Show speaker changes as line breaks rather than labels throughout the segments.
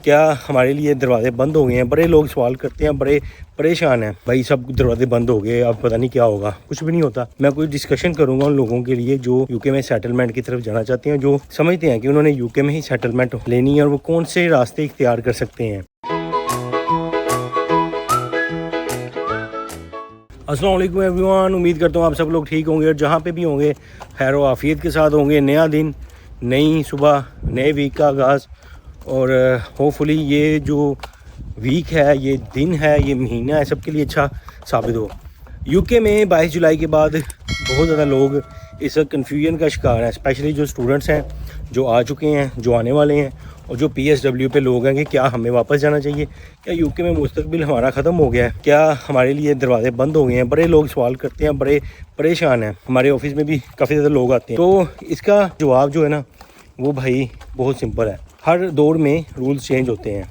क्या हमारे लिए दरवाजे बंद हो गए हैं? बड़े लोग सवाल करते हैं, बड़े परेशान हैं भाई, सब दरवाजे बंद हो गए, अब पता नहीं क्या होगा। कुछ भी नहीं होता। मैं कोई डिस्कशन करूंगा उन लोगों के लिए जो यूके में सेटलमेंट की तरफ जाना चाहते हैं, जो समझते हैं कि उन्होंने यूके में ही सेटलमेंट लेनी है और वो कौन से रास्ते इख्तियार कर सकते हैं। अस्सलाम वालेकुम एवरीवन, उम्मीद करता हूँ आप सब लोग ठीक होंगे और जहाँ पे भी होंगे खैर व आफियत के साथ होंगे। नया दिन, नई सुबह, नए वीक का आगाज़ और होपफुली ये जो वीक है, ये दिन है, ये महीना है, सबके लिए अच्छा साबित हो। यूके में 22 जुलाई के बाद बहुत ज़्यादा लोग इस कन्फ्यूजन का शिकार हैं, स्पेशली जो स्टूडेंट्स हैं, जो आ चुके हैं, जो आने वाले हैं और जो PSW पे लोग हैं कि क्या हमें वापस जाना चाहिए, क्या यूके में मुस्तकबिल हमारा ख़त्म हो गया है, क्या हमारे लिए दरवाजे बंद हो गए हैं। बड़े लोग सवाल करते हैं, बड़े परेशान हैं। हमारे ऑफिस में भी काफ़ी ज़्यादा लोग आते हैं। तो इसका जवाब जो है ना, वो भाई बहुत सिंपल है। हर दौर में रूल्स चेंज होते हैं,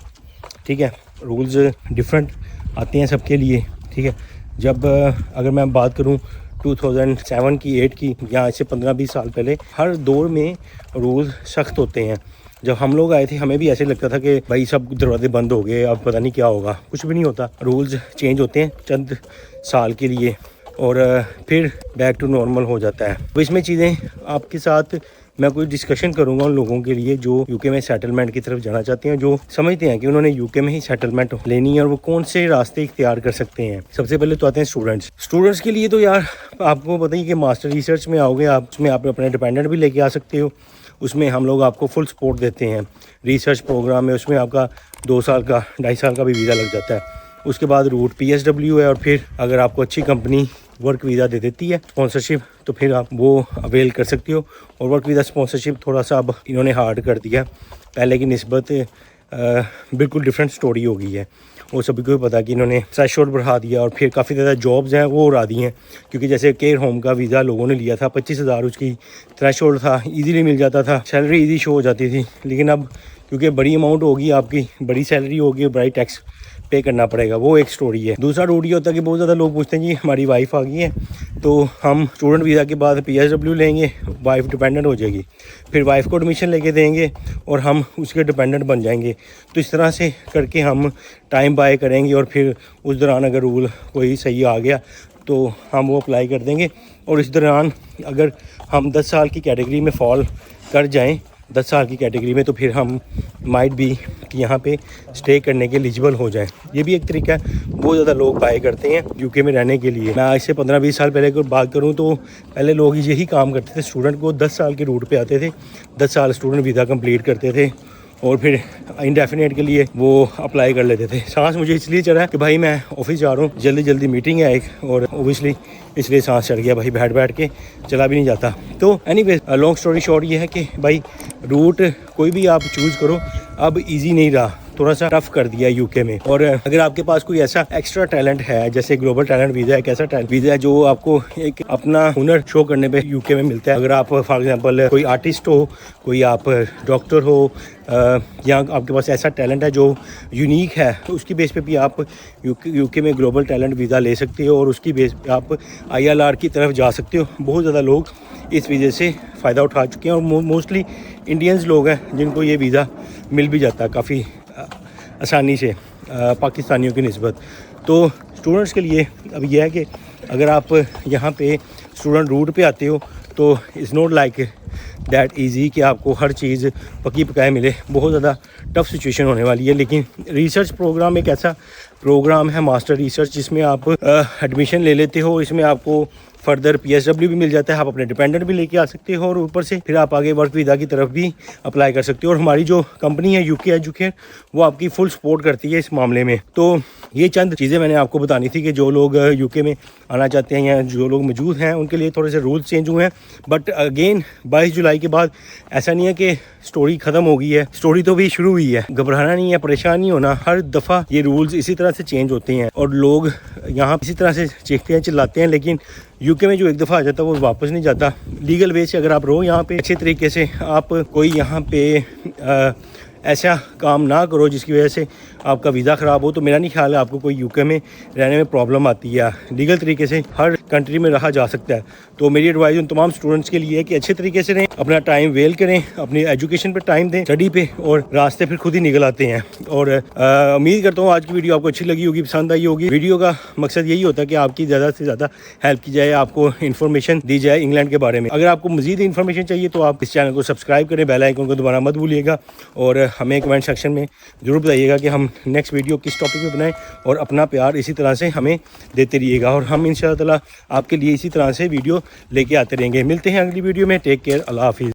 ठीक है, रूल्स डिफरेंट आते हैं सबके लिए, ठीक है। जब अगर मैं बात करूं 2007 की, 8 की या इससे 15-20 साल पहले, हर दौर में रूल्स सख्त होते हैं। जब हम लोग आए थे हमें भी ऐसे लगता था कि भाई सब दरवाजे बंद हो गए, अब पता नहीं क्या होगा। कुछ भी नहीं होता। रूल्स चेंज होते हैं चंद साल के लिए और फिर बैक टू नॉर्मल हो जाता है। तो इसमें चीज़ें आपके साथ मैं कोई डिस्कशन करूंगा उन लोगों के लिए जो यूके में सेटलमेंट की तरफ जाना चाहते हैं, जो समझते हैं कि उन्होंने यूके में ही सेटलमेंट लेनी है और वो कौन से रास्ते इख्तियार कर सकते हैं। सबसे पहले तो आते हैं स्टूडेंट्स के लिए। तो यार आपको पता ही कि मास्टर रिसर्च में आओगे आप, उसमें आप अपने डिपेंडेंट भी लेके आ सकते हो। उसमें हम लोग आपको फुल सपोर्ट देते हैं। रिसर्च प्रोग्राम में उसमें आपका 2 साल का, 2.5 साल का भी वीज़ा लग जाता है। उसके बाद रूट PSW है और फिर अगर आपको अच्छी कंपनी वर्क वीज़ा दे देती है, स्पॉन्सरशिप, तो फिर आप वो अवेल कर सकते हो। और वर्क वीज़ा स्पॉन्सरशिप थोड़ा सा अब इन्होंने हार्ड कर दिया, पहले की निस्बत बिल्कुल डिफरेंट स्टोरी हो गई है। वो सभी को पता कि इन्होंने थ्रेशोल्ड बढ़ा दिया और फिर काफ़ी ज़्यादा जॉब्स हैं वो उड़ा दी हैं। क्योंकि जैसे केयर होम का वीज़ा लोगों ने लिया था, 25,000 उसकी थ्रेशोल्ड था, ईजीली मिल जाता था, सैलरी ईजी शो हो जाती थी। लेकिन अब क्योंकि बड़ी अमाउंट होगी, आपकी बड़ी सैलरी होगी, बड़ी टैक्स पे करना पड़ेगा, वो एक स्टोरी है। दूसरा रूट ये होता है कि बहुत ज़्यादा लोग पूछते हैं जी हमारी वाइफ आ गई है तो हम स्टूडेंट वीज़ा के बाद PSW लेंगे, वाइफ डिपेंडेंट हो जाएगी, फिर वाइफ को एडमिशन लेके देंगे और हम उसके डिपेंडेंट बन जाएंगे। तो इस तरह से करके हम टाइम बाय करेंगे और फिर उस दौरान अगर रूल कोई सही आ गया तो हम वो अप्लाई कर देंगे। और इस दौरान अगर हम 10 साल की कैटेगरी में फॉल कर जाएं, 10 साल की कैटेगरी में, तो फिर हम माइट भी यहाँ पे स्टे करने के एलिजिबल हो जाएं। ये भी एक तरीका है। बहुत ज़्यादा लोग बाय करते हैं यूके में रहने के लिए। मैं आज से 15-20 साल पहले की बात करूँ तो पहले लोग यही काम करते थे, स्टूडेंट को 10 साल के रूट पे आते थे, 10 साल स्टूडेंट वीज़ा कंप्लीट करते थे और फिर इंडेफिनेट के लिए वो अप्लाई कर लेते थे। सांस मुझे इसलिए चढ़ा कि भाई मैं ऑफिस जा रहा हूँ, जल्दी जल्दी मीटिंग है एक, और ओबियसली इसलिए सांस चढ़ गया भाई, बैठ बैठ के चला भी नहीं जाता। तो एनीवेज लॉन्ग स्टोरी शॉर्ट ये है कि भाई रूट कोई भी आप चूज़ करो, अब इजी नहीं रहा, थोड़ा सा टफ कर दिया यूके में। और अगर आपके पास कोई ऐसा एक्स्ट्रा टैलेंट है, जैसे ग्लोबल टैलेंट वीज़ा एक ऐसा टैलेंट वीज़ा है जो आपको एक अपना हुनर शो करने पे यूके में मिलता है। अगर आप फॉर एग्जांपल कोई आर्टिस्ट हो, कोई आप डॉक्टर हो, या आपके पास ऐसा टैलेंट है जो यूनिक है, तो उसकी बेस पे भी आप यूके में ग्लोबल टैलेंट वीज़ा ले सकते हो और उसकी बेस पे आप ILR की तरफ जा सकते हो। बहुत ज़्यादा लोग इस वीज़े से फ़ायदा उठा चुके हैं और मोस्टली इंडियंस लोग हैं जिनको ये वीज़ा मिल भी जाता है काफ़ी आसानी से पाकिस्तानियों की निस्बत। तो स्टूडेंट्स के लिए अब यह है कि अगर आप यहाँ पे स्टूडेंट रूट पे आते हो तो it's not like that easy कि आपको हर चीज़ पकी पकाए मिले। बहुत ज़्यादा टफ सिचुएशन होने वाली है। लेकिन रिसर्च प्रोग्राम एक ऐसा प्रोग्राम है, मास्टर रिसर्च, जिसमें आप एडमिशन ले लेते हो। इसमें आपको फर्दर PSW भी मिल जाता है, आप अपने डिपेंडेंट भी लेके आ सकते हो और ऊपर से फिर आप आगे वर्क वीज़ा की तरफ भी अप्लाई कर सकते हो। और हमारी जो कंपनी है यूके एजुकेट, वो आपकी फुल सपोर्ट करती है इस मामले में। तो ये चंद चीज़ें मैंने आपको बतानी थी कि जो लोग यूके में आना चाहते हैं या जो लोग मौजूद हैं उनके लिए थोड़े से रूल्स चेंज हुए हैं। बट अगेन 22 जुलाई के बाद ऐसा नहीं है कि स्टोरी ख़त्म हो गई है, स्टोरी तो भी शुरू हुई है। घबराना नहीं है, परेशान नहीं होना। हर दफ़ा ये रूल्स इसी तरह से चेंज होते हैं और लोग यहाँ इसी तरह से चीखते हैं, चिल्लाते हैं, लेकिन यूके में जो एक दफ़ा आ जाता है वो वापस नहीं जाता। लीगल वे से अगर आप रहो यहाँ पे अच्छे तरीके से, आप कोई यहाँ पे ऐसा काम ना करो जिसकी वजह से आपका वीज़ा ख़राब हो। तो मेरा नहीं ख्याल है आपको कोई यूके में रहने में प्रॉब्लम आती है। लीगल तरीके से हर कंट्री में रहा जा सकता है। तो मेरी एडवाइस उन तमाम स्टूडेंट्स के लिए है कि अच्छे तरीके से रहें, अपना टाइम वेल करें, अपनी एजुकेशन पे टाइम दें, स्टडी पे, और रास्ते फिर खुद ही निकल आते हैं। और उम्मीद करता हूँ आज की वीडियो आपको अच्छी लगी होगी, पसंद आई होगी। वीडियो का मकसद यही होता है कि आपकी ज़्यादा से ज़्यादा हेल्प की जाए, आपको इन्फॉर्मेशन दी जाए इंग्लैंड के बारे में। अगर आपको मज़ीद इन्फॉर्मेशन चाहिए तो आप इस चैनल को सब्सक्राइब करें, बेल आइकन को दोबारा मत भूलिएगा, और हमें कमेंट सेक्शन में ज़रूर बताइएगा कि हम नेक्स्ट वीडियो किस टॉपिक पे बनाएं, और अपना प्यार इसी तरह से हमें देते रहिएगा, और हम इंशाअल्लाह ताला आपके लिए इसी तरह से वीडियो लेके आते रहेंगे। मिलते हैं अगली वीडियो में। टेक केयर, अल्लाह हाफिज़।